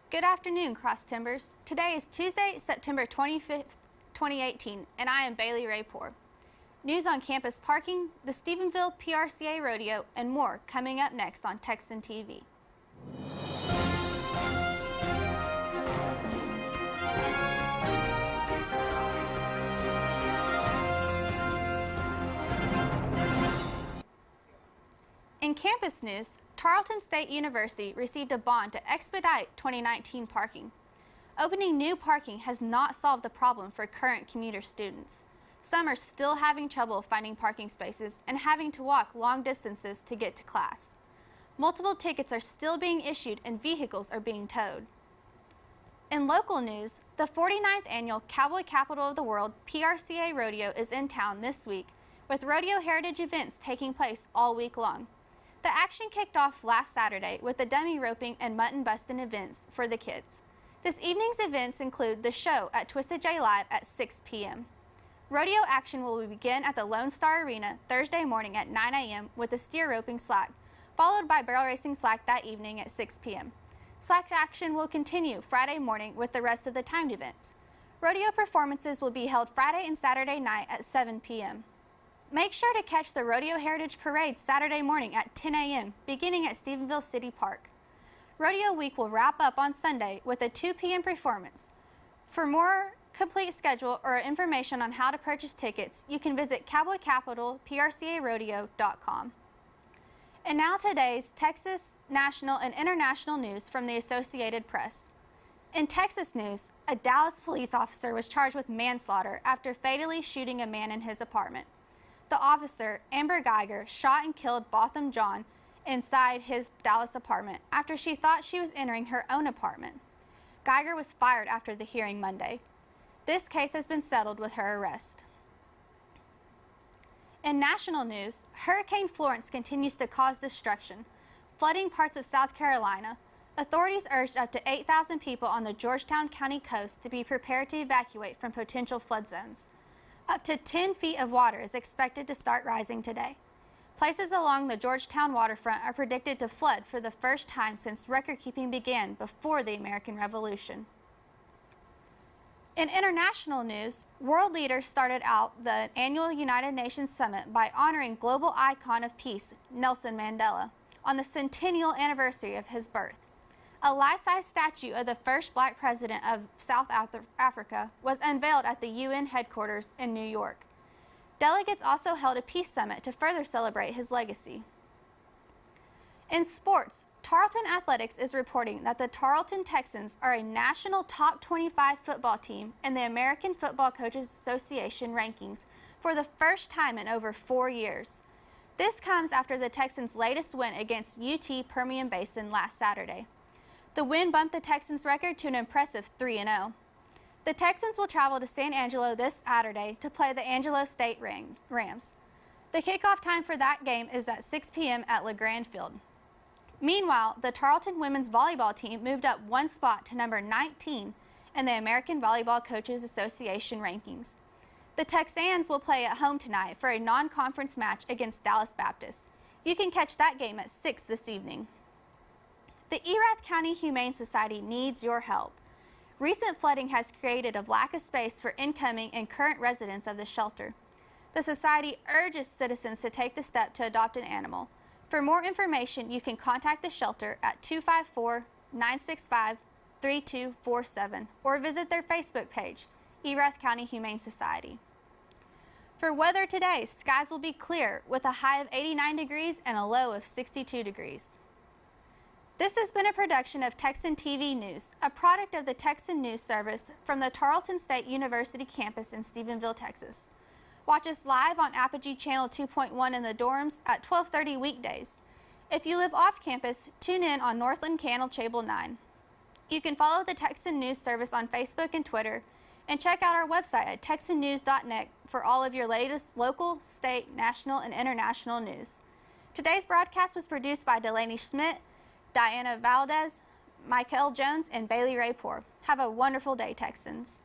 Good afternoon, Cross Timbers. Today is Tuesday, September 25th, 2018, and I am Bailey Rae Poer. News on campus parking, the Stephenville PRCA Rodeo, and more coming up next on Texan TV. In campus news, Tarleton State University received a bond to expedite 2019 parking. Opening new parking has not solved the problem for current commuter students. Some are still having trouble finding parking spaces and having to walk long distances to get to class. Multiple tickets are still being issued and vehicles are being towed. In local news, the 49th annual Cowboy Capital of the World PRCA Rodeo is in town this week, with rodeo heritage events taking place all week long. The action kicked off last Saturday with the dummy roping and mutton busting events for the kids. This evening's events include the show at Twisted J Live at 6 p.m. Rodeo action will begin at the Lone Star Arena Thursday morning at 9 a.m. with the steer roping slack, followed by barrel racing slack that evening at 6 p.m. Slack action will continue Friday morning with the rest of the timed events. Rodeo performances will be held Friday and Saturday night at 7 p.m. Make sure to catch the Rodeo Heritage Parade Saturday morning at 10 a.m., beginning at Stephenville City Park. Rodeo Week will wrap up on Sunday with a 2 p.m. performance. For more complete schedule or information on how to purchase tickets, you can visit cowboycapitalprcarodeo.com. And now today's Texas, national, and international news from the Associated Press. In Texas news, a Dallas police officer was charged with manslaughter after fatally shooting a man in his apartment. The officer, Amber Geiger, shot and killed Botham John inside his Dallas apartment after she thought she was entering her own apartment. Geiger was fired after the hearing Monday. This case has been settled with her arrest. In national news, Hurricane Florence continues to cause destruction, flooding parts of South Carolina. Authorities urged up to 8,000 people on the Georgetown County coast to be prepared to evacuate from potential flood zones. Up to 10 feet of water is expected to start rising today. Places along the Georgetown waterfront are predicted to flood for the first time since record-keeping began before the American Revolution. In international news, world leaders started out the annual United Nations Summit by honoring global icon of peace, Nelson Mandela, on the centennial anniversary of his birth. A life-size statue of the first black president of South Africa was unveiled at the UN headquarters in New York. Delegates also held a peace summit to further celebrate his legacy. In sports, Tarleton Athletics is reporting that the Tarleton Texans are a national top 25 football team in the American Football Coaches Association rankings for the first time in over 4 years. This comes after the Texans' latest win against UT Permian Basin last Saturday. The win bumped the Texans' record to an impressive 3-0. The Texans will travel to San Angelo this Saturday to play the Angelo State Rams. The kickoff time for that game is at 6 p.m. at LeGrand Field. Meanwhile, the Tarleton women's volleyball team moved up one spot to number 19 in the American Volleyball Coaches Association rankings. The Texans will play at home tonight for a non-conference match against Dallas Baptist. You can catch that game at 6 this evening. The Erath County Humane Society needs your help. Recent flooding has created a lack of space for incoming and current residents of the shelter. The society urges citizens to take the step to adopt an animal. For more information, you can contact the shelter at 254-965-3247 or visit their Facebook page, Erath County Humane Society. For weather today, skies will be clear with a high of 89 degrees and a low of 62 degrees. This has been a production of Texan TV News, a product of the Texan News Service from the Tarleton State University campus in Stephenville, Texas. Watch us live on Apogee Channel 2.1 in the dorms at 12:30 weekdays. If you live off campus, tune in on Northland Channel Cable 9. You can follow the Texan News Service on Facebook and Twitter, and check out our website at texannews.net for all of your latest local, state, national, and international news. Today's broadcast was produced by Delaney Schmidt, Diana Valdez, Michael Jones, and Bailey Rae Poer. Have a wonderful day, Texans.